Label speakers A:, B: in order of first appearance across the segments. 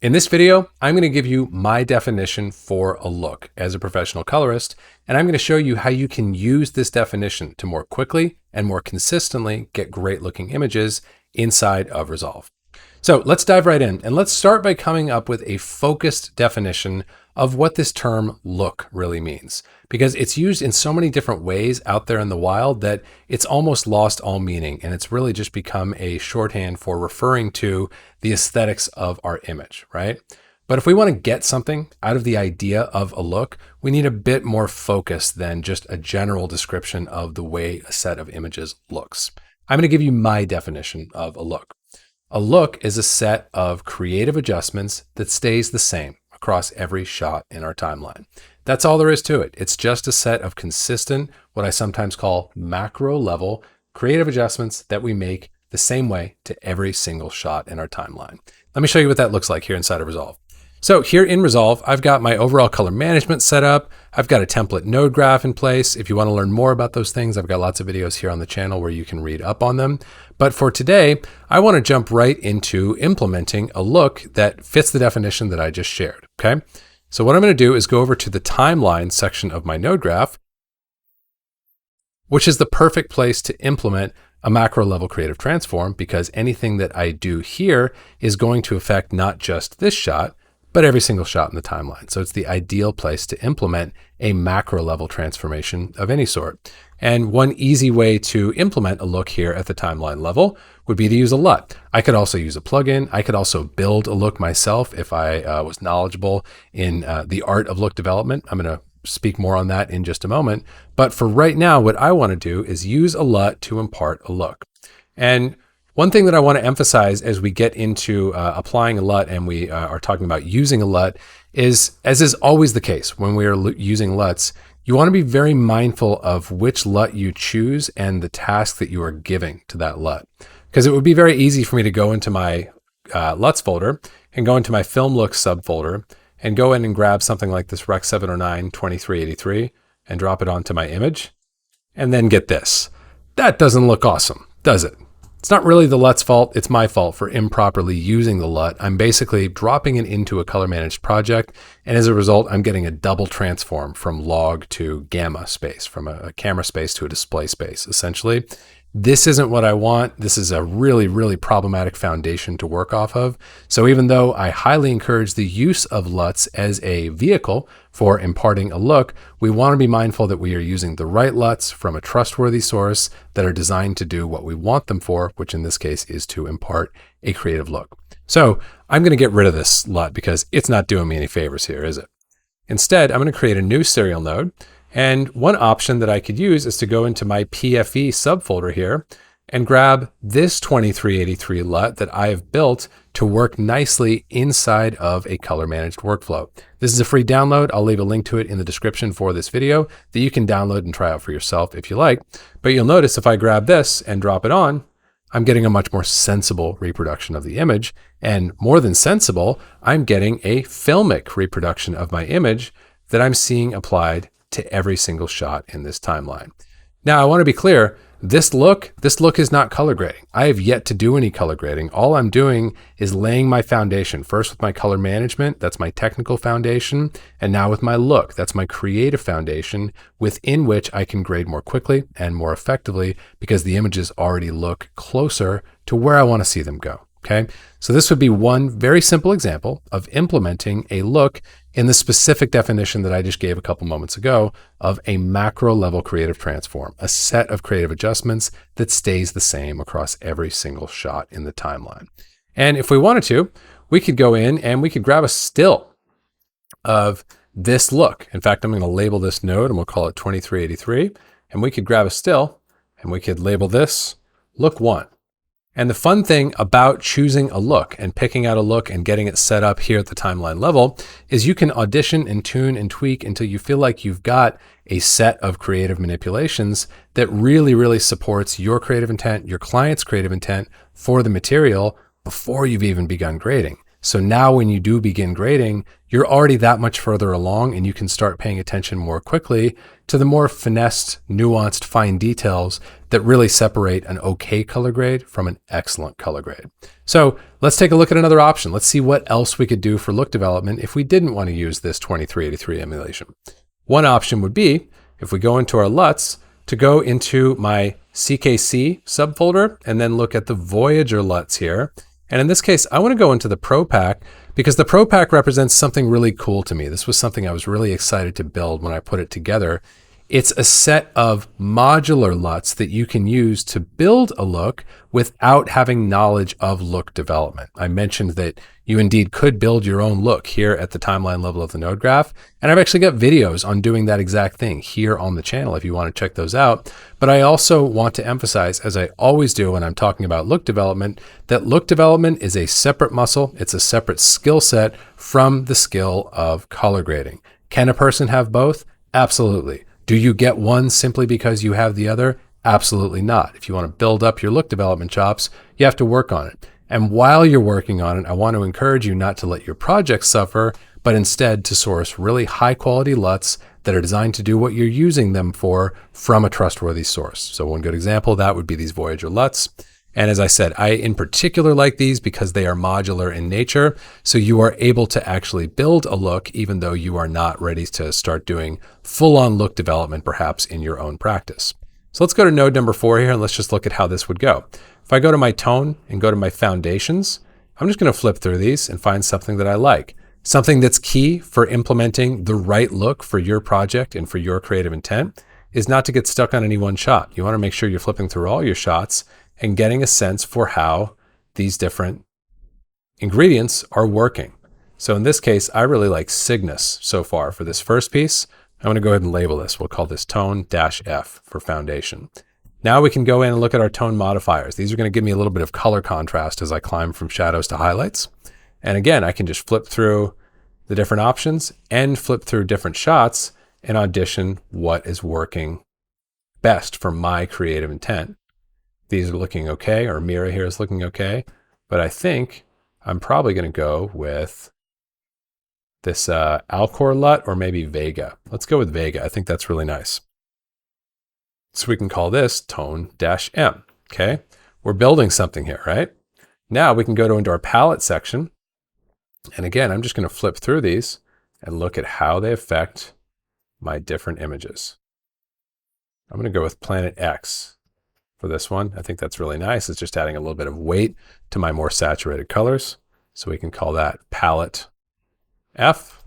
A: In this video, I'm going to give you my definition for a look as a professional colorist, and I'm going to show you how you can use this definition to more quickly and more consistently get great looking images inside of Resolve. So let's dive right in, and let's start by coming up with a focused definition of what this term look really means, because it's used in so many different ways out there in the wild that it's almost lost all meaning, and it's really just become a shorthand for referring to the aesthetics of our image, right? But if we want to get something out of the idea of a look, we need a bit more focus than just a general description of the way a set of images looks. I'm going to give you my definition of a look. A look is a set of creative adjustments that stays the same across every shot in our timeline. That's all there is to it. It's just a set of consistent, what I sometimes call macro level creative adjustments that we make the same way to every single shot in our timeline. Let me show you what that looks like here inside of Resolve. So here in Resolve, I've got my overall color management set up. I've got a template node graph in place. If you want to learn more about those things, I've got lots of videos here on the channel where you can read up on them. But for today, I want to jump right into implementing a look that fits the definition that I just shared, okay? So what I'm going to do is go over to the timeline section of my node graph, which is the perfect place to implement a macro level creative transform, because anything that I do here is going to affect not just this shot, but every single shot in the timeline. So it's the ideal place to implement a macro level transformation of any sort. And one easy way to implement a look here at the timeline level would be to use a LUT. I could also use a plugin. I could also build a look myself if I was knowledgeable in the art of look development. I'm going to speak more on that in just a moment. But for right now, what I want to do is use a LUT to impart a look. And one thing that I want to emphasize as we get into applying a LUT and we are talking about using a LUT is, as is always the case when we are using LUTs, you want to be very mindful of which LUT you choose and the task that you are giving to that LUT. Because it would be very easy for me to go into my LUTs folder and go into my film looks subfolder and go in and grab something like this Rec 709 2383 and drop it onto my image, and then get this. That doesn't look awesome, does it? It's not really the LUT's fault, it's my fault for improperly using the LUT. I'm basically dropping it into a color managed project, and as a result, I'm getting a double transform from log to gamma space, from a camera space to a display space, essentially. This isn't what I want. This is a really, really problematic foundation to work off of. So even though I highly encourage the use of LUTs as a vehicle for imparting a look, we want to be mindful that we are using the right LUTs from a trustworthy source that are designed to do what we want them for, which in this case is to impart a creative look. So I'm going to get rid of this LUT because it's not doing me any favors here, is it? Instead, I'm going to create a new serial node. And one option that I could use is to go into my PFE subfolder here and grab this 2383 LUT that I have built to work nicely inside of a color managed workflow. This is a free download. I'll leave a link to it in the description for this video that you can download and try out for yourself if you like. But you'll notice if I grab this and drop it on, I'm getting a much more sensible reproduction of the image. And more than sensible, I'm getting a filmic reproduction of my image that I'm seeing applied to every single shot in this timeline. Now, I want to be clear, this look is not color grading. I have yet to do any color grading. All I'm doing is laying my foundation, first with my color management, that's my technical foundation, and now with my look, that's my creative foundation, within which I can grade more quickly and more effectively because the images already look closer to where I want to see them go. Okay, so this would be one very simple example of implementing a look in the specific definition that I just gave a couple moments ago of a macro level creative transform, a set of creative adjustments that stays the same across every single shot in the timeline. And if we wanted to, we could go in and we could grab a still of this look. In fact, I'm going to label this node and we'll call it 2383. And we could grab a still and we could label this look 1. And the fun thing about choosing a look and picking out a look and getting it set up here at the timeline level is you can audition and tune and tweak until you feel like you've got a set of creative manipulations that really, really supports your creative intent, your client's creative intent for the material before you've even begun grading. So now when you do begin grading, you're already that much further along and you can start paying attention more quickly to the more finessed, nuanced, fine details that really separate an okay color grade from an excellent color grade. So let's take a look at another option. Let's see what else we could do for look development if we didn't want to use this 2383 emulation. One option would be, if we go into our LUTs, to go into my CKC subfolder and then look at the Voyager LUTs here. And in this case, I want to go into the Pro Pack because the Pro Pack represents something really cool to me. This was something I was really excited to build when I put it together. It's a set of modular LUTs that you can use to build a look without having knowledge of look development. I mentioned that you indeed could build your own look here at the timeline level of the node graph. And I've actually got videos on doing that exact thing here on the channel if you want to check those out. But I also want to emphasize, as I always do when I'm talking about look development, that look development is a separate muscle. It's a separate skill set from the skill of color grading. Can a person have both? Absolutely. Do you get one simply because you have the other? Absolutely not. If you want to build up your look development chops, you have to work on it. And while you're working on it, I want to encourage you not to let your project suffer, but instead to source really high quality LUTs that are designed to do what you're using them for from a trustworthy source. So one good example of that would be these Voyager LUTs. And as I said, I in particular like these because they are modular in nature. So you are able to actually build a look even though you are not ready to start doing full-on look development perhaps in your own practice. So let's go to node number 4 here and let's just look at how this would go. If I go to my tone and go to my foundations, I'm just going to flip through these and find something that I like. Something that's key for implementing the right look for your project and for your creative intent is not to get stuck on any one shot. You want to make sure you're flipping through all your shots and getting a sense for how these different ingredients are working. So in this case, I really like Cygnus so far for this first piece. I'm going to go ahead and label this. We'll call this tone-F for foundation. Now we can go in and look at our tone modifiers. These are going to give me a little bit of color contrast as I climb from shadows to highlights. And again, I can just flip through the different options and flip through different shots and audition what is working best for my creative intent. These are looking okay, or Mira here is looking okay, but I think I'm probably going to go with this Alcor LUT or maybe Vega. Let's go with Vega. I think that's really nice. So we can call this tone-M, okay? We're building something here, right? Now we can go into our palette section. And again, I'm just going to flip through these and look at how they affect my different images. I'm going to go with Planet X for this one. I think that's really nice. It's just adding a little bit of weight to my more saturated colors. So we can call that Palette F.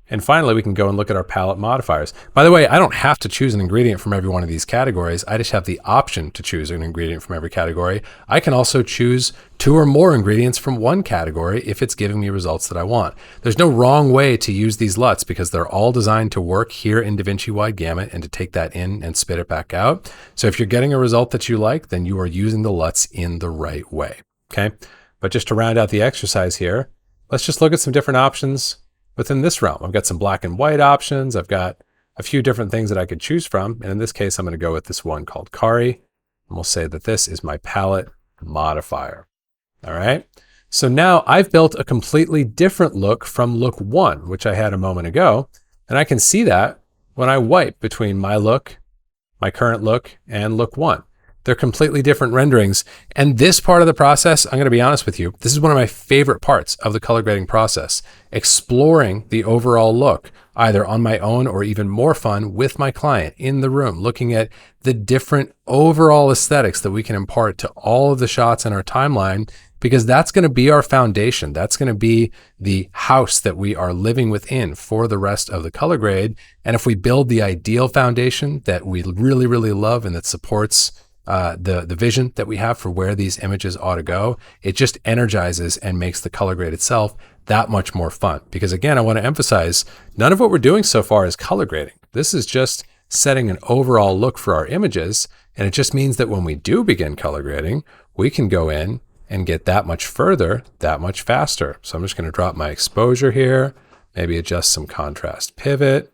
A: And finally, we can go and look at our palette modifiers. By the way, I don't have to choose an ingredient from every one of these categories. I just have the option to choose an ingredient from every category. I can also choose 2 or more ingredients from one category if it's giving me results that I want. There's no wrong way to use these LUTs because they're all designed to work here in DaVinci Wide Gamut and to take that in and spit it back out. So if you're getting a result that you like, then you are using the LUTs in the right way, okay? But just to round out the exercise here, let's just look at some different options within this realm. I've got some black and white options. I've got a few different things that I could choose from. And in this case, I'm going to go with this one called Kari. And we'll say that this is my palette modifier. All right. So now I've built a completely different look from look 1, which I had a moment ago. And I can see that when I wipe between my look, my current look, and look 1. They're completely different renderings. And this part of the process, I'm going to be honest with you, this is one of my favorite parts of the color grading process, exploring the overall look, either on my own or even more fun with my client in the room, looking at the different overall aesthetics that we can impart to all of the shots in our timeline, because that's going to be our foundation. That's going to be the house that we are living within for the rest of the color grade. And if we build the ideal foundation that we really, really love and that supports the vision that we have for where these images ought to go, it just energizes and makes the color grade itself that much more fun. Because again, I want to emphasize, none of what we're doing so far is color grading. This is just setting an overall look for our images. And it just means that when we do begin color grading, we can go in and get that much further, that much faster. So I'm just going to drop my exposure here, maybe adjust some contrast pivot,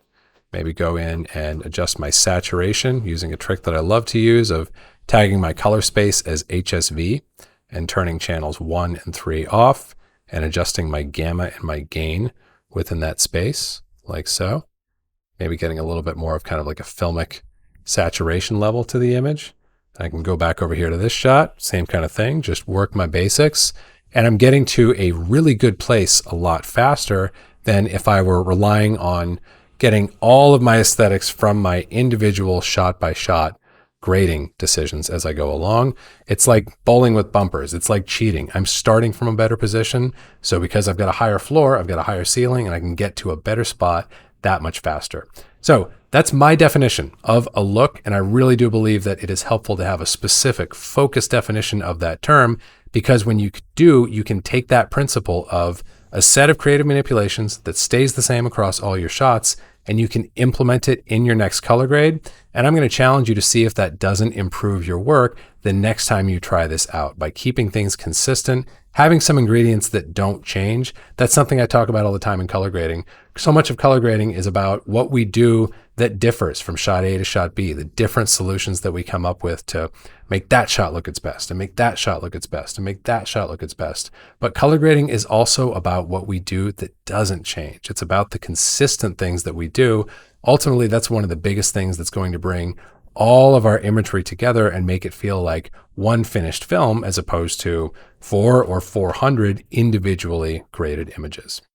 A: maybe go in and adjust my saturation using a trick that I love to use of tagging my color space as HSV and turning channels 1 and 3 off, and adjusting my gamma and my gain within that space, like so. Maybe getting a little bit more of kind of like a filmic saturation level to the image. I can go back over here to this shot, same kind of thing, just work my basics. And I'm getting to a really good place a lot faster than if I were relying on getting all of my aesthetics from my individual shot by shot grading decisions as I go along. It's like bowling with bumpers. It's like cheating. I'm starting from a better position. So because I've got a higher floor, I've got a higher ceiling, and I can get to a better spot that much faster. So that's my definition of a look. And I really do believe that it is helpful to have a specific focused definition of that term, because when you do, you can take that principle of a set of creative manipulations that stays the same across all your shots, and you can implement it in your next color grade. And I'm going to challenge you to see if that doesn't improve your work the next time you try this out by keeping things consistent, having some ingredients that don't change. That's something I talk about all the time in color grading. So much of color grading is about what we do that differs from shot A to shot B, the different solutions that we come up with to make that shot look its best, and make that shot look its best, and make that shot look its best. But color grading is also about what we do that doesn't change. It's about the consistent things that we do. Ultimately, that's one of the biggest things that's going to bring all of our imagery together and make it feel like one finished film as opposed to 400 or 400 individually graded images.